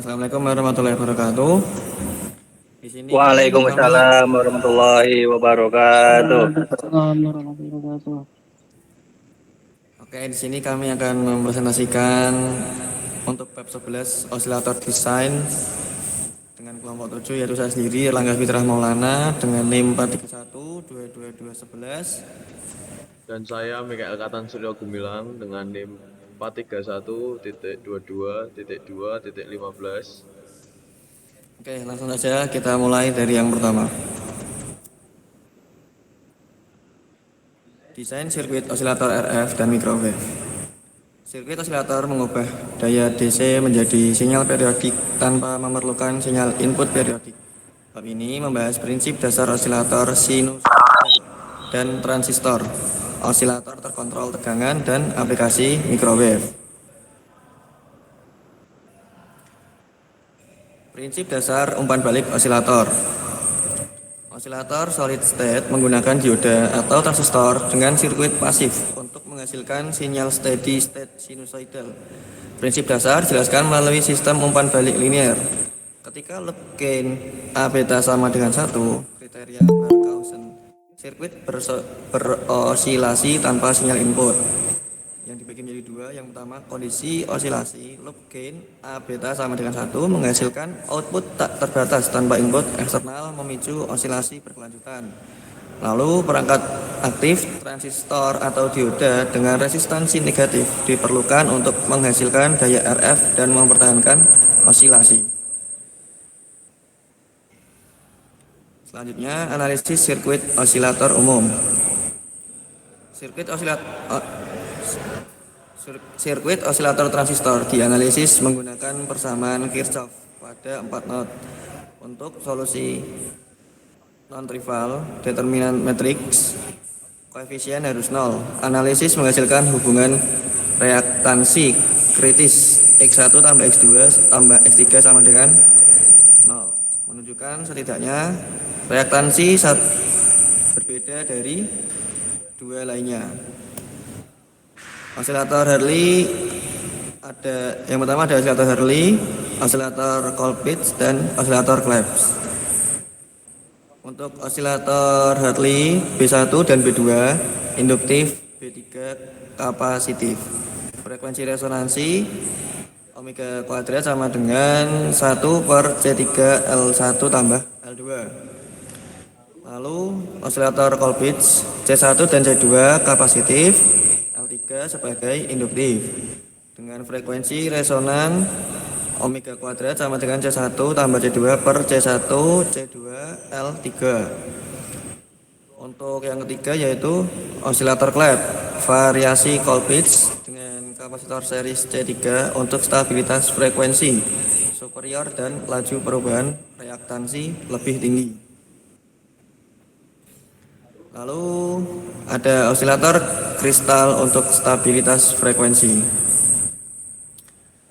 Assalamualaikum warahmatullahi wabarakatuh. Di sini kami Waalaikumsalam warahmatullahi wabarakatuh. Assalamualaikum warahmatullahi wabarakatuh. Oke, di sini kami akan mempresentasikan untuk bab 11 osilator desain dengan kelompok 7 yaitu saya sendiri Erlangga Fitrah Maulana dengan NIM 431 22211. Dan saya Mikael Katan Suryo Gumilang dengan NIM 431.22.2.15. Oke, langsung saja kita mulai dari yang pertama. Desain sirkuit osilator RF dan microwave. Sirkuit osilator mengubah daya DC menjadi sinyal periodik tanpa memerlukan sinyal input periodik. Bab ini membahas prinsip dasar osilator sinusoidal dan transistor, osilator terkontrol tegangan, dan aplikasi microwave. Prinsip dasar umpan balik osilator. Osilator solid state menggunakan dioda atau transistor dengan sirkuit pasif untuk menghasilkan sinyal steady state sinusoidal. Prinsip dasar dijelaskan melalui sistem umpan balik linear. Ketika loop gain A beta sama dengan 1, kriteria Barkhausen, sirkuit berosilasi tanpa sinyal input. Yang dibagi menjadi dua, yang pertama kondisi osilasi loop gain A beta sama dengan 1 menghasilkan output tak terbatas tanpa input eksternal memicu osilasi berkelanjutan. Lalu perangkat aktif transistor atau dioda dengan resistansi negatif diperlukan untuk menghasilkan daya RF dan mempertahankan osilasi. Selanjutnya analisis sirkuit osilator umum. Sirkuit osilator transistor dianalisis menggunakan persamaan Kirchhoff pada 4 not. Untuk solusi non-trivial, determinant matrix, koefisien harus 0. Analisis menghasilkan hubungan reaktansi kritis X1 tambah X2 tambah X3 sama dengan 0. Menunjukkan setidaknya reaktansi berbeda dari dua lainnya. Osilator Hartley yang pertama ada osilator Hartley, osilator Colpitts, dan osilator Claps. Untuk osilator Hartley B1 dan B2 induktif, B3 kapasitif. Frekuensi resonansi omega kuadrat sama dengan 1/C3 L1 tambah L2. Lalu osilator Colpitts C1 dan C2 kapasitif, L3 sebagai induktif dengan frekuensi resonan omega kuadrat sama dengan C1 tambah C2/C1 C2 L3. Untuk yang ketiga yaitu osilator Claps, variasi Colpitts dengan kapasitor series C3 untuk stabilitas frekuensi superior dan laju perubahan reaktansi lebih tinggi. Lalu ada osilator kristal untuk stabilitas frekuensi.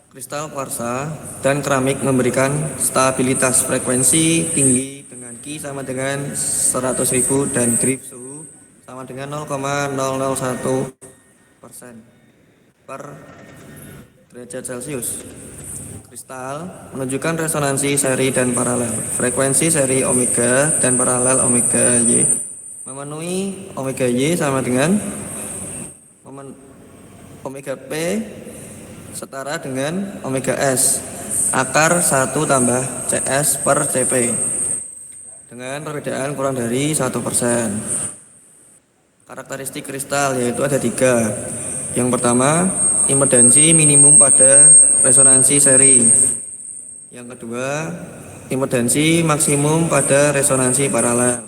Kristal kuarsa dan keramik memberikan stabilitas frekuensi tinggi dengan Q sama dengan 100.000 dan drift suhu sama dengan 0,001% per derajat Celcius. Kristal menunjukkan resonansi seri dan paralel. Frekuensi seri omega dan paralel omega Y memenuhi omega Y sama dengan omega P setara dengan omega S akar 1 tambah CS per CP dengan perbedaan kurang dari 1%. Karakteristik kristal yaitu ada 3. Yang pertama, impedansi minimum pada resonansi seri. Yang kedua, impedansi maksimum pada resonansi paralel.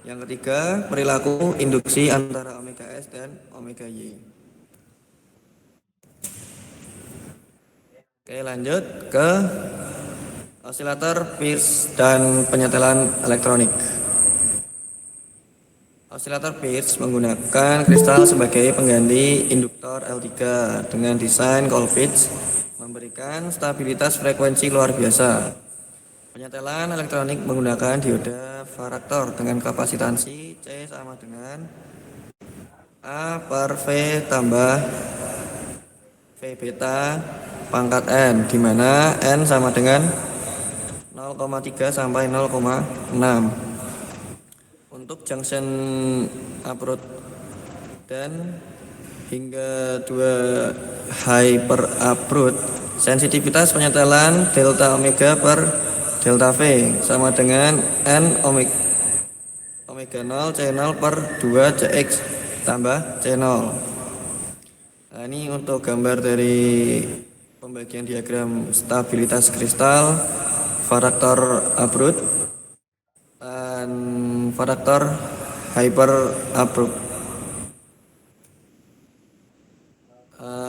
Yang ketiga, perilaku induksi antara omega S dan omega Y. Oke, lanjut ke osilator Peirce dan penyetelan elektronik. Osilator Peirce menggunakan kristal sebagai pengganti induktor L3 dengan desain Colpitts memberikan stabilitas frekuensi luar biasa. Penyetelan elektronik menggunakan dioda varaktor dengan kapasitansi C sama dengan A per V tambah V beta pangkat N, di mana N sama dengan 0,3 sampai 0,6. Untuk junction uproot dan hingga 2 hyper uproot, sensitivitas penyetelan delta omega per delta V sama dengan N omega 0 C0 per 2 CX tambah C0. Nah, ini untuk gambar dari pembagian diagram stabilitas kristal, faktor uproot, dan faktor hyper uproot.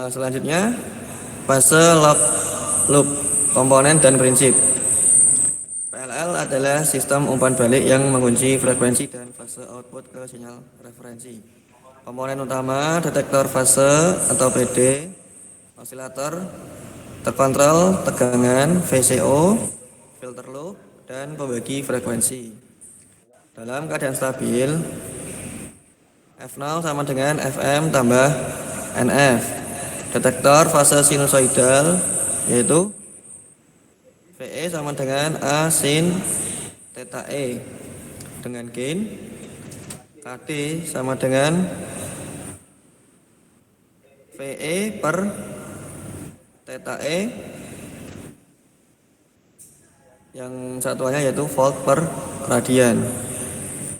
Selanjutnya, fase loop, komponen dan prinsip. PLL adalah sistem umpan balik yang mengunci frekuensi dan fase output ke sinyal referensi. Komponen utama, detektor fase atau PD, osilator, terkontrol tegangan, VCO, filter loop, dan pembagi frekuensi. Dalam keadaan stabil, F0 sama dengan Fm tambah NF. Detektor fase sinusoidal yaitu VE sama dengan A sin theta E dengan gain KD sama dengan VE per theta E, yang satuannya yaitu volt per radian.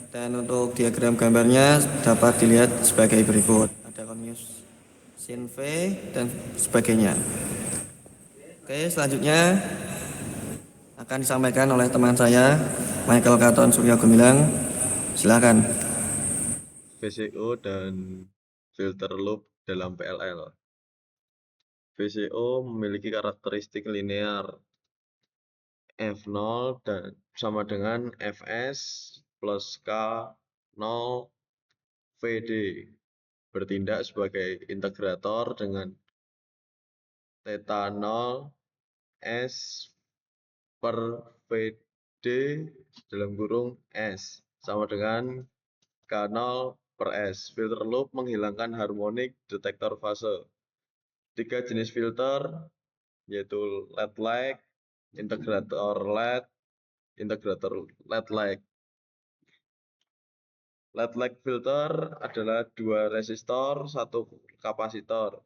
Dan untuk diagram gambarnya dapat dilihat sebagai berikut. Ada konus sin V dan sebagainya. Oke, selanjutnya akan disampaikan oleh teman saya, Michael Katon Surya Gumilang. Silakan. VCO dan filter loop dalam PLL. VCO memiliki karakteristik linear F0 dan sama dengan Fs plus K 0 VD, bertindak sebagai integrator dengan theta 0 S per VD dalam kurung S sama dengan K0 per S. Filter loop menghilangkan harmonik detektor fase. 3 jenis filter yaitu LED lag, integrator LED, integrator LED lag. LED lag filter adalah 2 resistor, 1 kapasitor.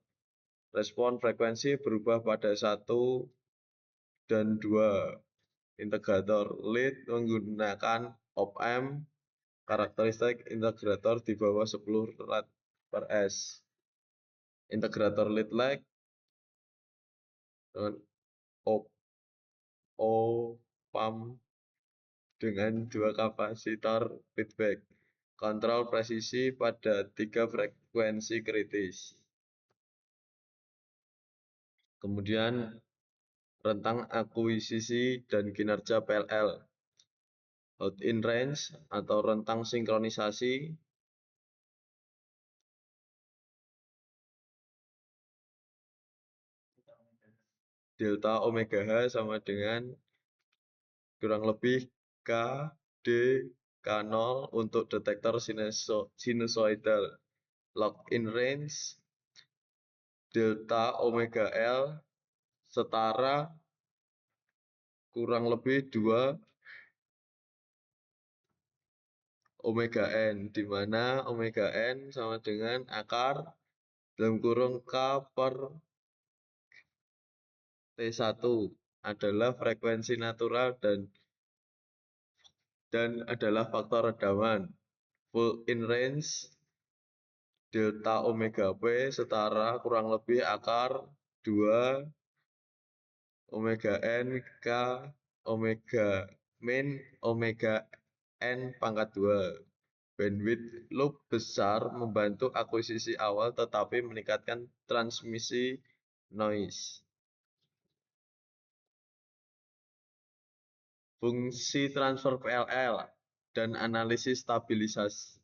Respon frekuensi berubah pada 1 dan 2. Integrator lead menggunakan op-amp, karakteristik integrator di bawah 10 rad per S. Integrator lead lag dengan op-amp dengan 2 kapasitor feedback. Kontrol presisi pada 3 frekuensi kritis. Kemudian rentang akuisisi dan kinerja PLL. Out-in range atau rentang sinkronisasi delta omega H sama dengan kurang lebih K D K0 untuk detektor sinusoidal. Lock-in range delta omega L setara kurang lebih 2 omega N, di mana omega N sama dengan akar dalam kurung K per T1 adalah frekuensi natural dan adalah faktor redaman. Full in range delta omega P setara kurang lebih akar 2 omega N K omega min omega N pangkat 2. Bandwidth loop besar membantu akuisisi awal tetapi meningkatkan transmisi noise. Fungsi transfer PLL dan analisis stabilitas.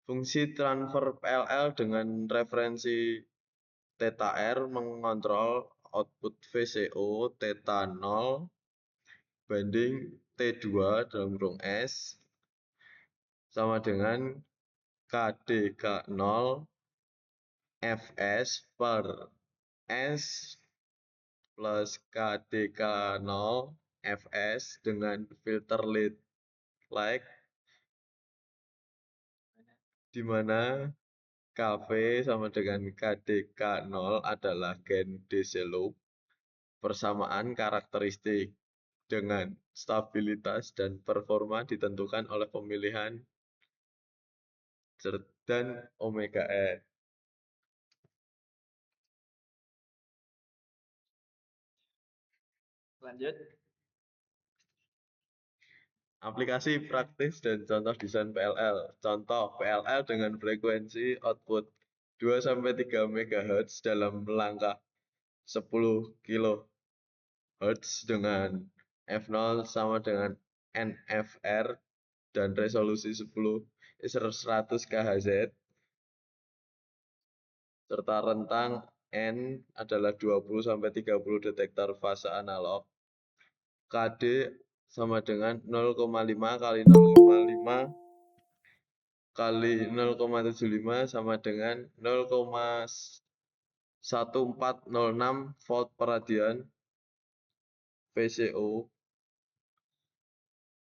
Fungsi transfer PLL dengan referensi theta R mengontrol output VCO theta 0 banding T2 dalam kurung S sama dengan KDK0 Fs per S plus KDK0 Fs dengan filter lead like, di mana Kv sama dengan KDK0 adalah gen DC loop, persamaan karakteristik dengan stabilitas dan performa ditentukan oleh pemilihan dan omega n. Lanjut. Aplikasi praktis dan contoh desain PLL. Contoh PLL dengan frekuensi output 2-3 MHz dalam langkah 10 kHz dengan F0 sama dengan NFR dan resolusi 100 kHz serta rentang N adalah 20-30 detektor fase analog. KD sama dengan 0,5 kali 0,5 kali 0,75 sama dengan 0,1406 volt per radian VCO.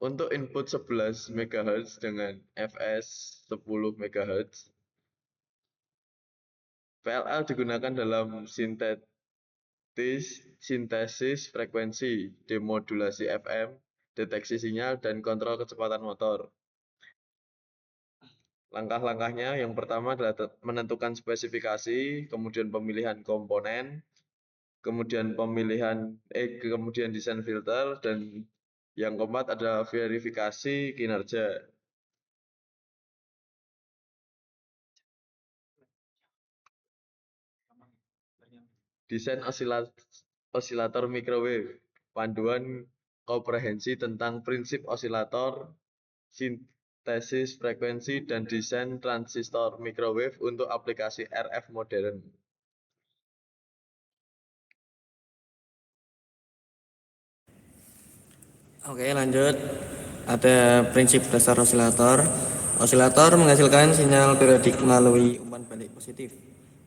Untuk input 11 MHz dengan Fs 10 MHz. PLL digunakan dalam sintesis frekuensi, demodulasi FM, deteksi sinyal, dan kontrol kecepatan motor. Langkah-langkahnya yang pertama adalah menentukan spesifikasi, kemudian pemilihan komponen, kemudian kemudian desain filter, dan yang keempat adalah verifikasi kinerja. Desain osilator microwave, panduan komprehensi tentang prinsip osilator, sintesis frekuensi, dan desain transistor microwave untuk aplikasi RF modern. Oke, lanjut. Ada prinsip dasar osilator. Osilator menghasilkan sinyal periodik melalui umpan balik positif.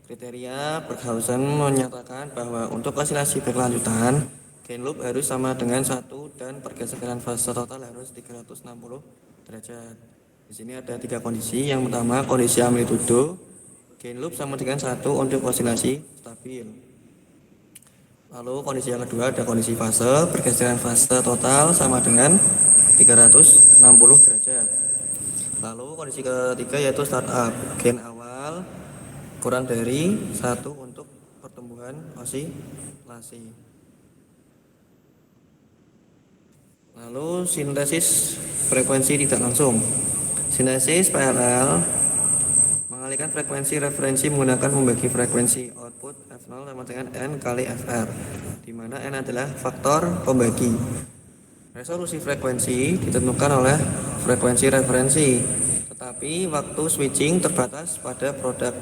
Kriteria Berghausen menyatakan bahwa untuk osilasi berkelanjutan, gain loop harus sama dengan 1 dan pergeseran fase total harus 360 derajat. Di sini ada 3 kondisi. Yang pertama, kondisi amplitudo. Gain loop sama dengan 1 untuk osilasi stabil. Lalu kondisi yang kedua ada kondisi fase, pergeseran fase total sama dengan 360 derajat. Lalu kondisi ketiga yaitu startup, gain awal kurang dari 1 untuk pertumbuhan osilasi. Lalu sintesis frekuensi tidak langsung. Sintesis PLL mengalihkan frekuensi referensi menggunakan membagi frekuensi output F0 sama dengan N kali Fr, di mana N adalah faktor pembagi. Resolusi frekuensi ditentukan oleh frekuensi referensi, tetapi waktu switching terbatas pada produk.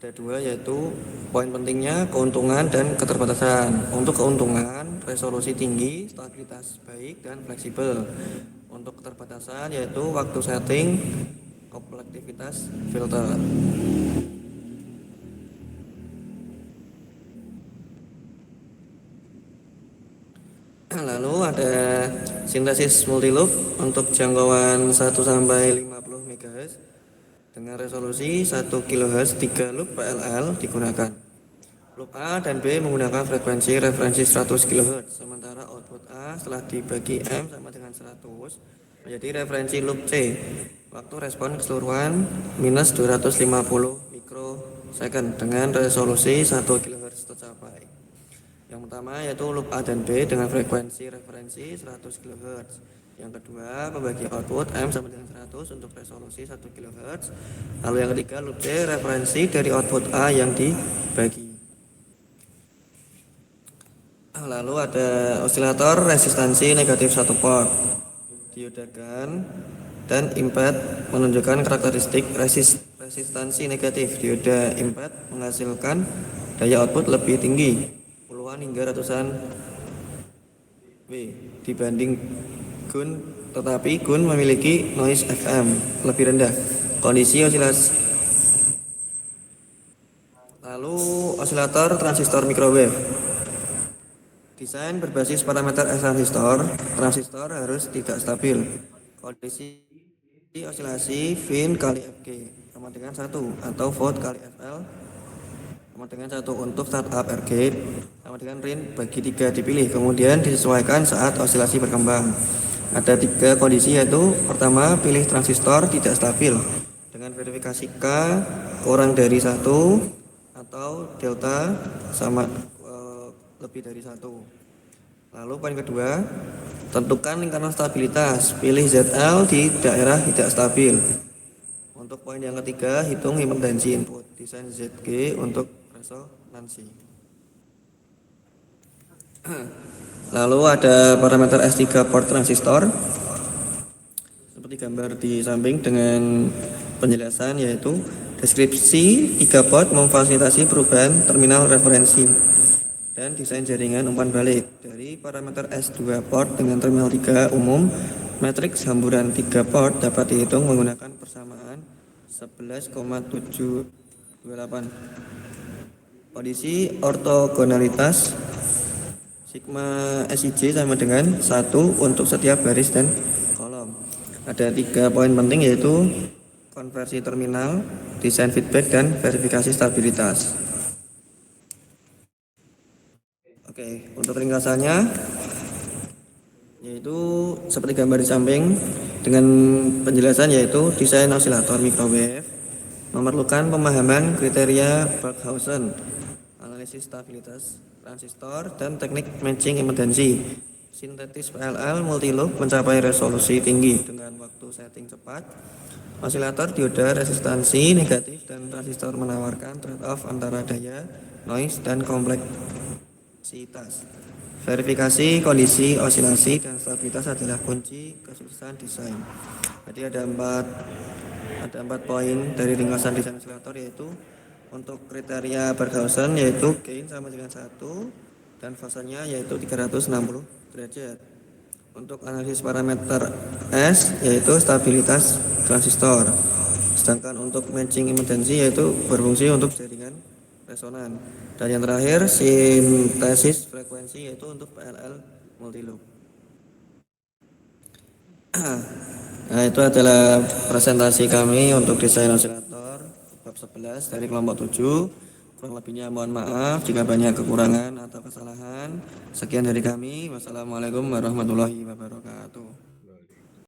Ada 2 yaitu poin pentingnya keuntungan dan keterbatasan. Untuk keuntungan, resolusi tinggi, stabilitas baik, dan fleksibel. Untuk keterbatasan yaitu waktu setting, komplektivitas filter. Lalu ada sintesis multiloop untuk jangkauan 1 sampai 50 MHz dengan resolusi 1 kHz 3 loop PLL digunakan. Loop A dan B menggunakan frekuensi referensi 100 kHz, sementara output A setelah dibagi M sama dengan 100 menjadi referensi loop C. Waktu respon keseluruhan minus 250 mikrosecond dengan resolusi 1 kHz tercapai. Yang pertama yaitu loop A dan B dengan frekuensi referensi 100 kHz. Yang kedua, pembagi output M sama dengan 100 untuk resolusi 1 kHz. Lalu yang ketiga, loop C referensi dari output A yang dibagi. Lalu ada osilator resistansi negatif 1 port. Dioda GaN dan imped menunjukkan karakteristik resistansi negatif. Dioda imped menghasilkan daya output lebih tinggi, puluhan hingga ratusan W dibanding GUN, tetapi GUN memiliki noise FM lebih rendah. Kondisi osilasi. Lalu osilator transistor microwave. Desain berbasis parameter S transistor. Transistor harus tidak stabil. Kondisi osilasi VIN kali Fg sama dengan 1 atau volt kali FL sama dengan 1 untuk startup air gate sama dengan RIN bagi 3 dipilih, kemudian disesuaikan saat osilasi berkembang. Ada 3 kondisi, yaitu pertama, pilih transistor tidak stabil dengan verifikasi K kurang dari 1 atau delta sama lebih dari 1. Lalu poin kedua, tentukan lingkaran stabilitas, pilih ZL di daerah tidak stabil. Untuk poin yang ketiga, hitung impedansi input, desain ZG untuk resonansi. Lalu ada parameter S3 port transistor seperti gambar di samping dengan penjelasan, yaitu deskripsi 3 port memfasilitasi perubahan terminal referensi dan desain jaringan umpan balik. Dari parameter S2 port dengan terminal 3 umum, matriks hamburan 3 port dapat dihitung menggunakan persamaan 11,728. Kondisi ortogonalitas sigma SIJ sama dengan 1 untuk setiap baris dan kolom. Ada 3 poin penting, yaitu konversi terminal, desain feedback, dan verifikasi stabilitas. Oke, untuk ringkasannya yaitu seperti gambar di samping dengan penjelasan, yaitu desain osilator microwave memerlukan pemahaman kriteria Barkhausen, analisis stabilitas transistor, dan teknik matching impedansi. Sintetis PLL multiloop mencapai resolusi tinggi dengan waktu setting cepat. Osilator dioda resistansi negatif dan transistor menawarkan trade-off antara daya, noise, dan kompleksitas. Verifikasi kondisi osilasi dan stabilitas adalah kunci kesuksesan desain. Jadi ada empat poin dari ringkasan desain osilator, yaitu untuk kriteria Barkhausen yaitu gain sama dengan 1 dan fasenya yaitu 360 derajat. Untuk analisis parameter S yaitu stabilitas transistor. Sedangkan untuk matching impedansi yaitu berfungsi untuk jaringan resonan. Dan yang terakhir sintesis frekuensi yaitu untuk PLL multiloop. Nah, itu adalah presentasi kami untuk desain osilator bab 11 dari kelompok 7. Kurang lebihnya mohon maaf jika banyak kekurangan atau kesalahan. Sekian dari kami. Wassalamualaikum warahmatullahi wabarakatuh.